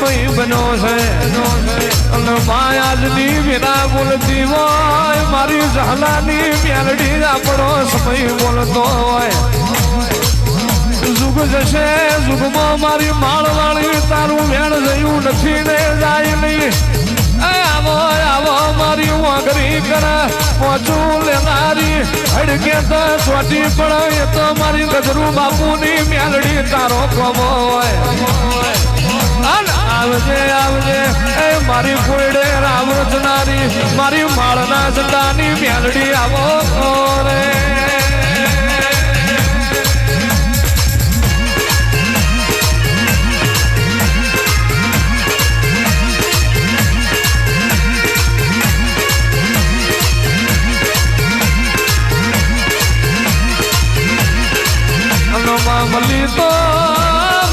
સમય બન્યો છે અને માયાજની વિના બોલતી હોય મારી ઝાલાની મેલડી આપણો સમય બોલતો હોય જુગ જશે જુગમાં મારી માળવાળી તારું વેણ જયું નથી ને જાય નહીં આવો આવો મારી વાગરી કર પહોંચું લેનારી હડકે તો ચોટી પણ એ તો મારી ગજરું બાપુની મેલડી તારો કમો હોય આવજે આવજે એ મારી કોયડે રામ રચનારી મારી માળના ઝંડાની મેલડી આવો રે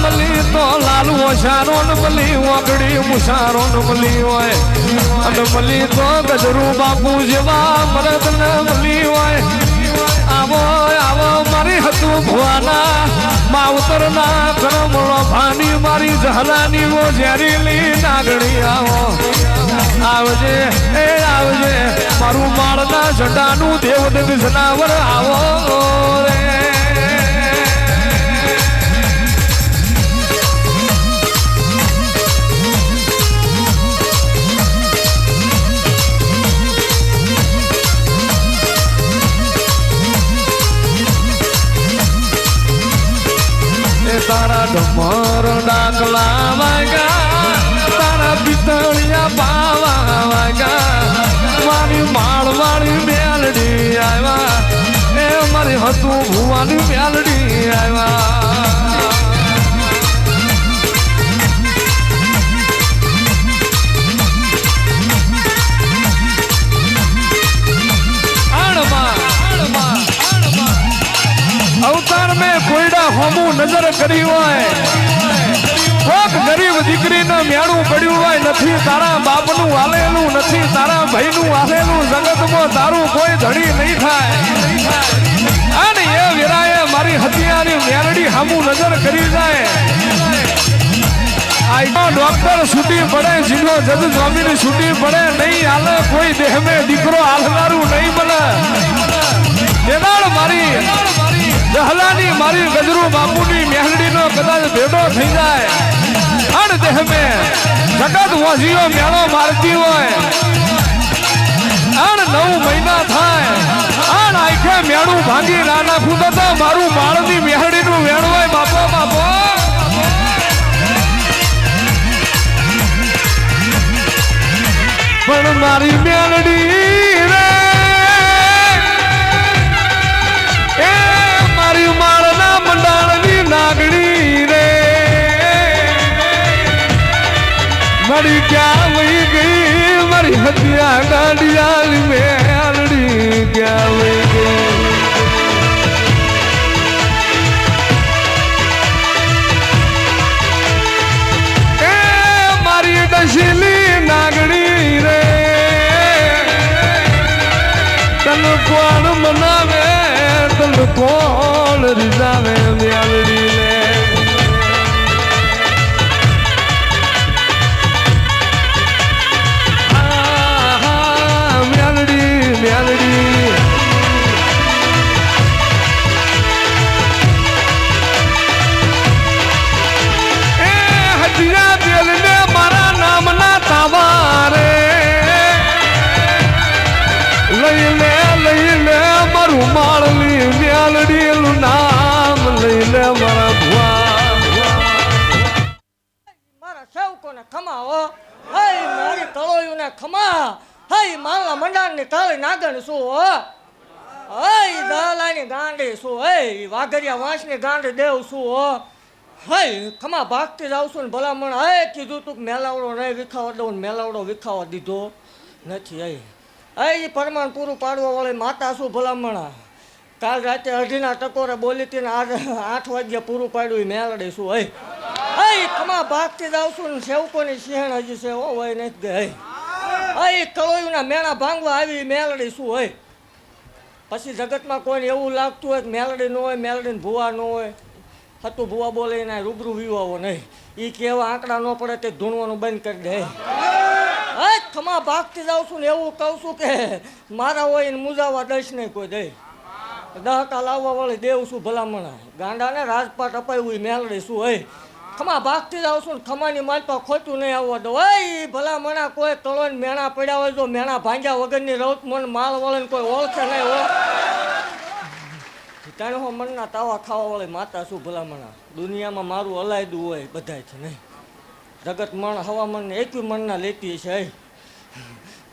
મલી તો લાલુ ઓછારો ને મલી વાગડી મુસારો ને મલી હોય અને મલી તો ગજરું બાપુ જેવા મરદ ને મલી હોય આવો આવો મારી હતું ભુવાના માવતર ના કરમળો ભાની મારી ઝાલાની વો ઝેરીલી નાગણી આવો આવજે એ આવજે મારું માળના ઝંડાનું દેવદેવ જનાવર આવો રે તારા ડમર ડાકલા વાગ્યા તારા પિતળિયા બાવા વાગ્યા મારી માળવાળી મેલડી આવ્યા એ મારી હતું ભુવાની મેલડી આવ્યા અવતાર મેં કોઈડા હોમું નજર કરી હોય કોક ગરીબ દીકરીને મેળું પડ્યું હોય નથી તારા બાપનું હાલેલું નથી તારા ભાઈનું હાલેલું જગતમાં તારું કોઈ ધણી નહીં થાય અને એ વીરાએ મારી હત્યાની મેલડી હામું નજર કરી જાય આ ડોક્ટર છૂટી પડે જીલો જજ સ્વામીની છૂટી પડે નહીં હાલે કોઈ દેહ મેં દીકરો હાલનારું નહીં બને એનાળ મારી જહલાની મારી ગજરું બાપુની મેહડીનો કદાચ ભેડો થઈ જાય અણ દેહ મેં જગત વોજીઓ મેળો મારતી હોય અણ 9 મહિના થાય અણ આખે મેળું ભાંગી ના નાખું તો મારું માળની મેહડીનું વેણ હોય બાપો બાપો પણ મારી મેલડી રે માળના મંડાળની નાગણી રે મારી ક્યાં વહી ગઈ મારી હત્યા ગાડિયાલી મેલડી ક્યાં વહી ગઈ એ મારી ડસીલી નાગણી રે તન કોણ મનાવે તન કોણ રીઝાવે મેલડી લે મેલડી મેલડી એ હજિયા દિલ ને મારા નામના તાવારે લઈ લે મારું માળની મેલડીનું નામ લઈ લે મારા ભુવા મારા સેવકોને ખમાવો હઈ મારી તળોયુને ખમા હઈ માલના મંડાણની તળી નાગણ શું હો હઈ દલાની ગાંડી શું હઈ વાઘરિયા વાંસની ગાંડી દેવ શું હો હઈ ખમા ભાગતી જાઉં છું ને ભલામણ હે કીધું તું મેલાવડો નહીં વિખાવા દઉં મેલાવડો વિખાવા દીધો નથી હઈ એ પરમાણ પૂરું પાડવા વાળી માતા શું ભલામણા કાલ રાતે 2:30 ટકોરે બોલી હતી ને આજે 8 વાગ્યે પૂરું પાડ્યું મેલડી શું હઈ ખમા ભાગતી જાઉં છું ને સેવકોની સિંહણ હજી છે હો હોય નથી ગઈ હઈ કળોયુંના મેણા ભાંગવા આવી મેલડી શું હોય પછી જગતમાં કોઈને એવું લાગતું હોય કે મેલડી ન હોય મેલડીને ભૂવા ન હોય હતું ભુવા બોલે ને રૂબરૂ વિવાવો નહીં એ કેવા આંકડા ન પડે તે ધૂણવાનું બંધ કરી દે હે ખમા ભાગતી જાઉં છું ને એવું કહું છું કે મારા હોય ને મુજાવા દઈશ નહીં કોઈ દે દહકા લાવવા વાળી દેવું છું ભલામણા ગાંડાને રાજપાટ અપાયું મેલડી શું હે ખમા ભાગતી જાઉં છું ને ખમાની માલપા ખોટું નહીં આવવા દો હે ભલામણા કોઈ તળો ને મેણા પડ્યા હોય જો મેણા ભાંગ્યા વગરની રૌત મન માલ વાળાને કોઈ ઓળખે નહીં હોય તાણે હું મનના તાવા ખાવા વાળી માતા શું ભલામણા દુનિયામાં મારું અલાયદું હોય બધાય છે નહીં જગત મણ હવામાનને એકવી મણના લેતી છે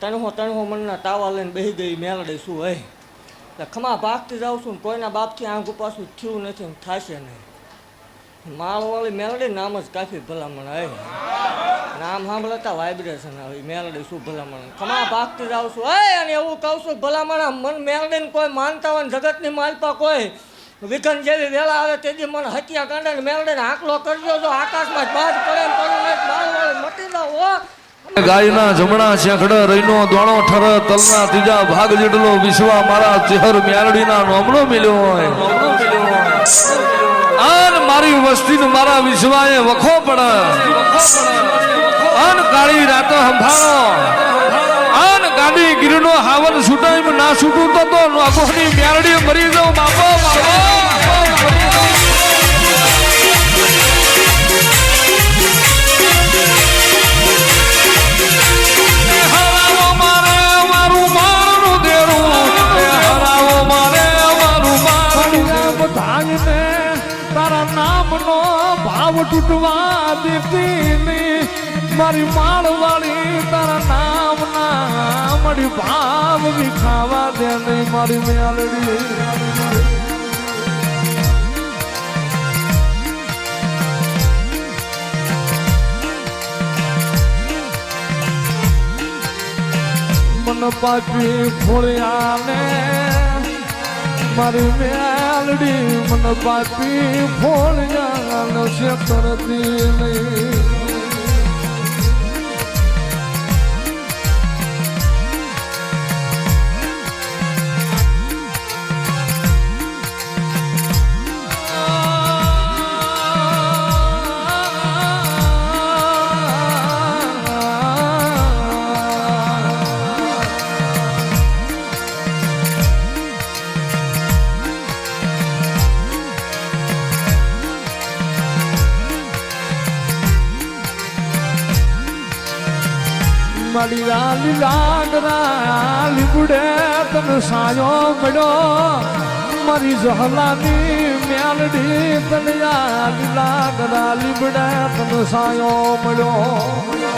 તણહો મણના તાવા લઈને બેસી ગઈ મેલડે શું હે એટલે ખમા ભાગતી જાઉં છું ને કોઈના બાપથી આંગું પાછું થયું નથી ને થશે નહીં માળવાળી મેલડી નામ જ કાફી ભલામણ હે નામ સાંભળતા વાઇબ્રેશન આવે મેલડી શું ભલામણ ખમા ભાગતી જાઉં છું હે અને એવું કહું છું ભલામણ મન મેલડીને કોઈ માનતા હોય જગતની માલપા કોઈ વિઘન જેવી વેળા આવે તેથી મને હત્યા કાંડા ને મેલડીને આંકલો કરજો જો આકાશમાં બાજ પડે એમ કરું નહીં માળવાળી મટી જાવ હો ગાયના જમણા શેખડ રઈનો દોણો ઠર તલના ત્રીજા ભાગ જેટલો વિશ્વા મારા ચહેર મેલડીના નોમનો મિલ્યો હોય આન મારી વસ્તીને મારા વિશ્વાએ વખો પડે આન કાળી રાતો સંભાળો આન ગાડી ગીરનો હાવન છૂટાઈ ના છૂટું તો નોખોની મેલડી મરી જાઉં બાપો તારા નામનો ભાવ તૂટવા દેતી નહીં મારી માળવાળી તારા નામના મારી ભાવ વિખાવા દે નહીં મારી મેલડી મન પાપી ખોળ્યા ને મારી મેલડી મન પાપી ફોળ્યા છે કરતી નહીં મારી રાલી લાગરા લીબડે તને સાયો મળ્યો મારી જહલાની મેલડી તને લાગરા લીબડે તને સાયો મળ્યો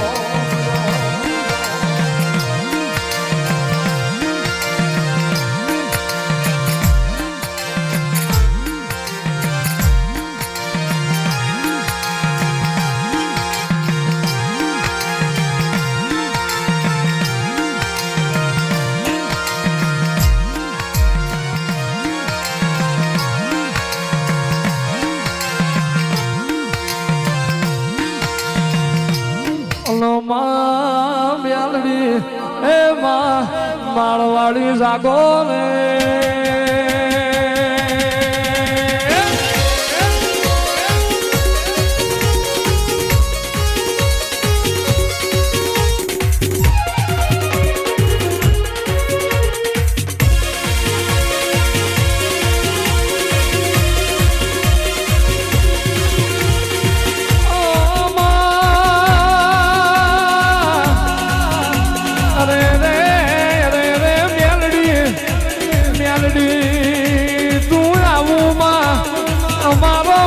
મેલડી એ માળવાળી જાગો રે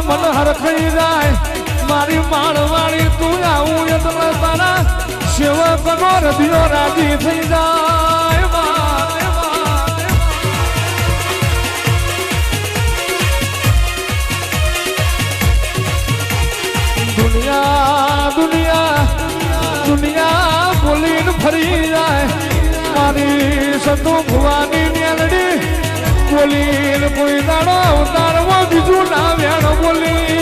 મન હરખાઈ જાય મારી માળવાળી તું આવું એટલે તારા સેવકનો હૃદયો રાજી થઈ જાય દુનિયા દુનિયા દુનિયા બોલીને ફરી જાય મારી સંતો ભુવાની મેલડી બોલીને કોઈ દાડો ઉતારવો બીજું ના વેણ બોલી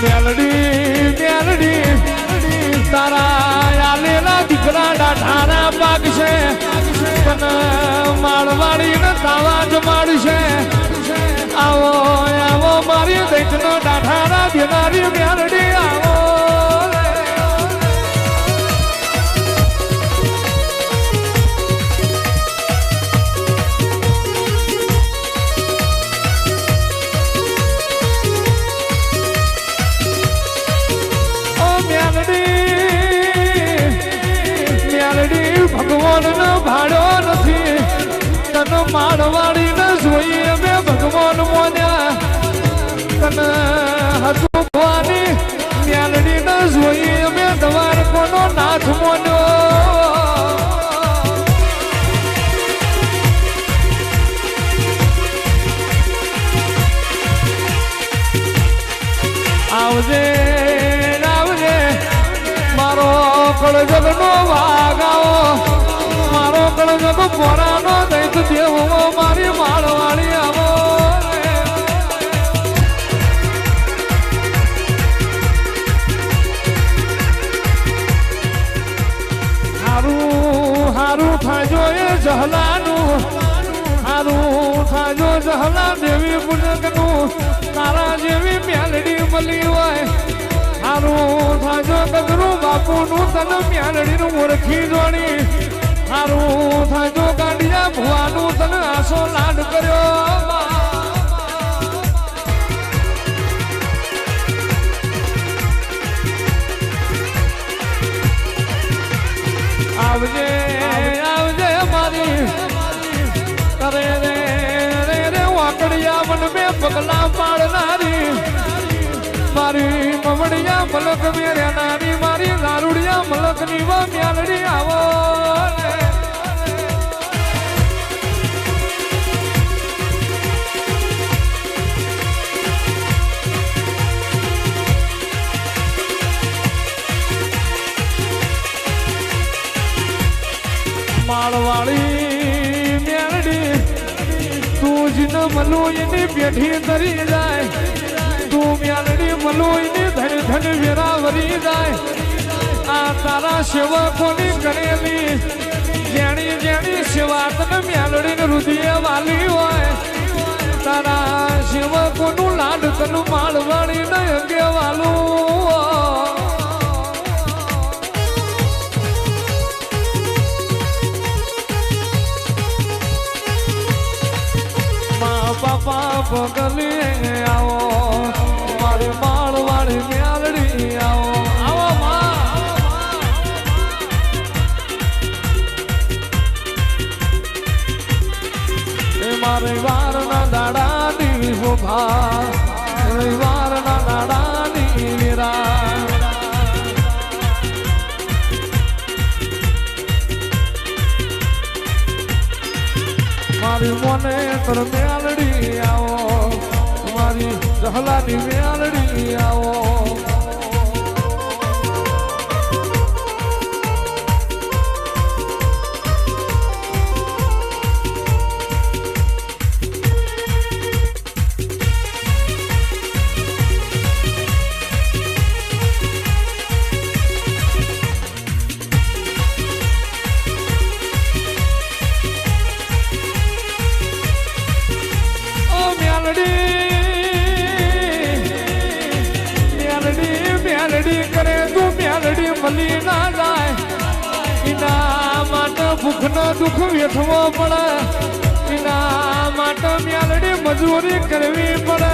મેલડી મેલડી તારા આલેલા દીકરા તને માળવાડી ને તાવા જ માડશે આવો આવો મારી દૈતનો ડાઠારા દેનારી મ્યાલડી આવો ભગવાન નો ભાડો નથી તને માળવાડી ને જોઈએ અમે ભગવાન મોન્યા તને હતું ભવાની મ્યાલડી ને જોઈએ અમે દવાર કોનો નાથ મોન્યો આવજે આવજે મારો કળજગનો વાગાઓ મારો કળજગ પોરાનો દૈત દેવો મારી માળવાળી આવો હારું હારું થાજો એ જહલાનું હારું થાજો જહલા દેવી પુનકનું તારા જેવી મ્યાલડી મળી હોય હારું થાજો ગગરું બાપુનું તને મ્યાલડીનું ઓળખી જોડી હારું થાજો ગાંડિયા ભુવાનું તને આસો લાડ કર્યો આવજે આવજે મારી કરે રે રે રે વાકડિયા મન મે પગલા પાડનારી મારી મમડિયા મલક મેરે નાની મારી દારૂડિયા મલક ની મ્યાલડી આવો માળવાળી મ્યાલડી તું જીને મલો એની પેઠી તરી જાય તું મ્યાલડી મલો એની ધન ધન વેરાવરી જાય આ તારા સેવકોની કરેલી જેણી જેણી સેવા તને મ્યાલડી ને હૃદય વાલી હોય તારા સેવકોનું લાડ તનું માળવાળી ને અંગે વાલું બાપા પગલી આવો મારી માળવાળી મ્યાલડી આવો આવો મારે વારના દાડાની શોભા વારના દાડાની વીરા મારી મોને તર મ્યાલડી આવો મારી જહલાની મ્યાલડી આવો મ્યાલડી કરે તું મ્યાલડી મળી ના જાય એના માટે ભૂખનો દુઃખ વેઠવો પડે એના માટે મ્યાલડી મજૂરી કરવી પડે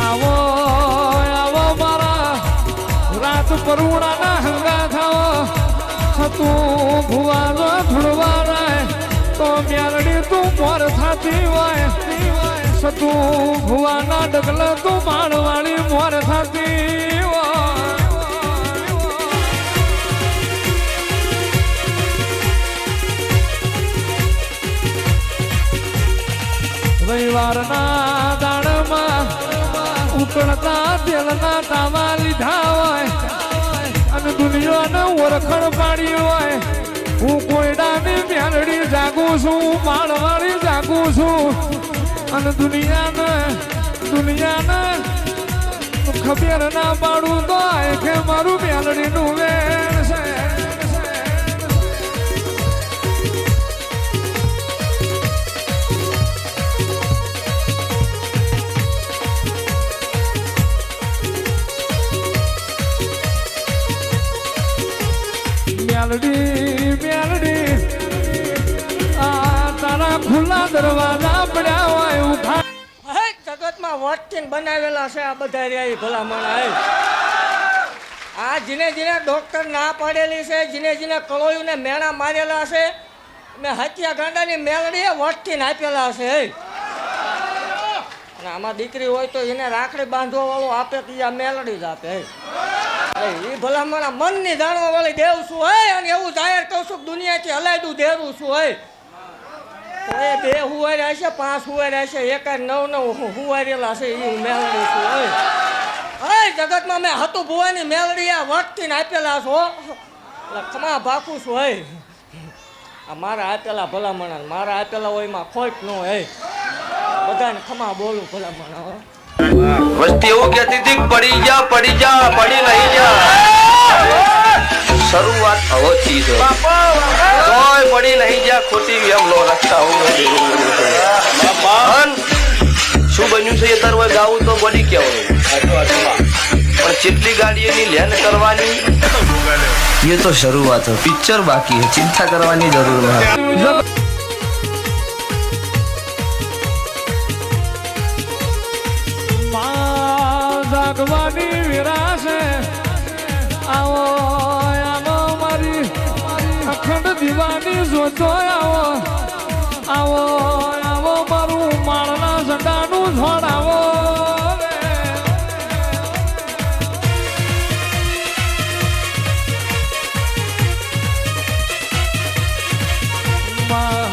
આવો આવો મારા રાત પરુણાના હંગા થાવો તું ભુવાનો ધુડવા તો મ્યાલડી તું મોર થાતી હોય સતું ભુવાના ડગલા તું માળવાળી મોર થાતી હોય રવિવારના દાડમાં ઉકળતા તેલના તાવા લીધા હોય અને દુનિયાને ઓળખણ પાડી હોય હું કોયડાની મ્યાલડી જાગું છું માળવાળી જાગું છું અને દુનિયાને દુનિયાના ખબર ના પાડું તો કે મારું મેલડીનું વેણ છે. મેલડી મેલડી આ તારા ખુલ્લા દરવાજા પડ્યા હોય ઉભા. હે જગતમાં વટકીન બનાવેલા છે આ બધા રહ્યા ઈ ભલામણ. હે આ જીને જીને ડોક્ટર ના પાડેલી છે, જીને જીને કળોયુંને મેણા મારેલા છે, મેં હત્યા ગાંડાની મેલડીએ વટકીને આપેલા છે. હે અને આમાં દીકરી હોય તો એને રાખડી બાંધવા વાળું આપે તો આ મેલડી જ આપે. હે એ ભલામણ મનની જાણવા વાળી દેવ છું. હે અને એવું જાહેર કહું છું દુનિયાથી હલાયદું દેરું છું. હે એ બે હુવાર્યા છે, 5 હુવાર્યા છે, એક 9 હુવારેલા છે, એ મેલડી છું. હે જગતમાં મેં હતું ભુવાની મેલડી આ વટકીને આપેલા છો એટલે ખમા ભાકું છું. હે આ મારા આપેલા ભલામણા મારા આપેલા હોય એમાં ખોટ ન હોય. બધાને ખમા બોલું ભલામણા. વસ્તી એવું કહેતી હતી પડી જા પડી નહીં જા. શરૂઆત હવથી છે તોય પડી નહીં જા. ખોટી એમ નો રસ્તા શું બન્યું છે એ તારું ગાવું તો બોલી કેવું પણ જેટલી ગાડી એની લેન કરવાની એ તો શરૂઆત है. પિક્ચર બાકી है, ચિંતા કરવાની જરૂર નથી. જાગવાની વિરાશે આવો આવો મારી અખંડ દીવાની જોતો આવો આવો આવો મારું માળના ઝંડાનું ઝોડ આવો.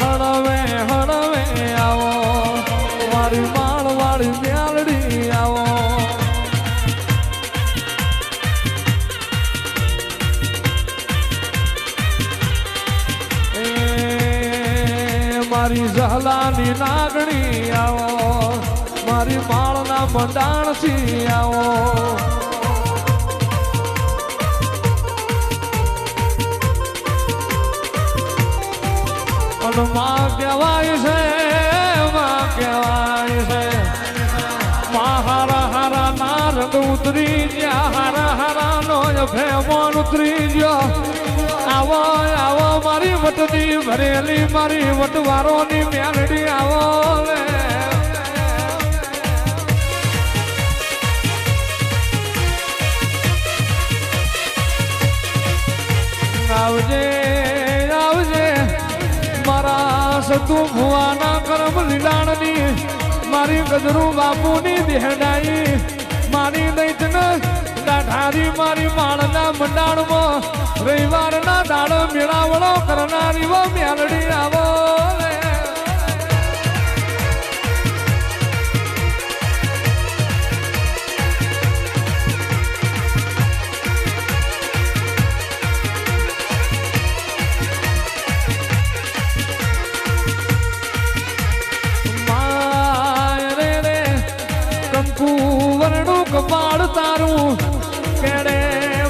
હળવે હળવે આવો મારી માળવાળી મેલડી આવો. મારી ઝહલાની નાગણી આવો મારી માળના મંડાણથી આવો. અને માં કહેવાય છે માં કહેવાય છે માં હારા હારા ના રંગ ઉતરી ગયા હારા હારા નો ભેમોન ઉતરી ગયો. આવો આવો મારી વટની ભરેલી મારી વટવારોની મેલડી આવો લે. આવજે આવજે મારા સતુ ભુવાના કરમ લીલાણની મારી ગજરુ બાપુની દેહડાઈ મારી દૈતન દાઢારી મારી માળના મંડાણમાં રવિવારના દાડો મેળાવડો કરનારી વો મેલડી આવો લે. માય રે રે કંકુ વરણું કપાળ તારું કેડે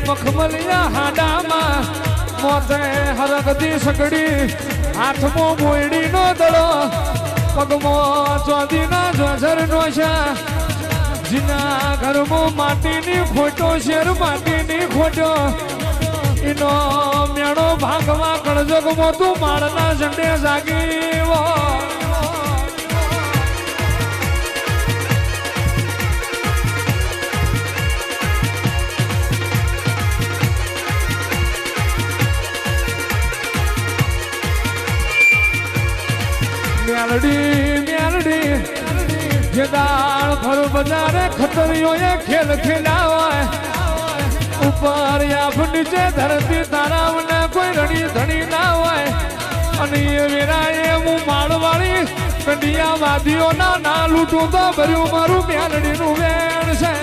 મખમલિયા હાડામાં મોતે હરગદી સગડી હાથમાં મોયડીનો દડો પગમાં ચોદીના જોઝરનો છે. જીના ઘરમાં માટીની ખોટો શેર માટીની ખોટો એનો મેળો ભાગવા કળજગમાં તું માળના ઝંડે જાગીવો. મેલડી મેલડી જે દાળ ભર બજારે ખતરીઓએ ખેલ ખેલ્યા હોય ઉપર યાફ નીચે ધરતી તારાવને કોઈ રણી ધણી ના હોય. અને એ વેરાએ હું માળવાળી કંડિયા વાદીઓના ના લૂંટું તો ભર્યું મારું મેલડીનું વેણ છે.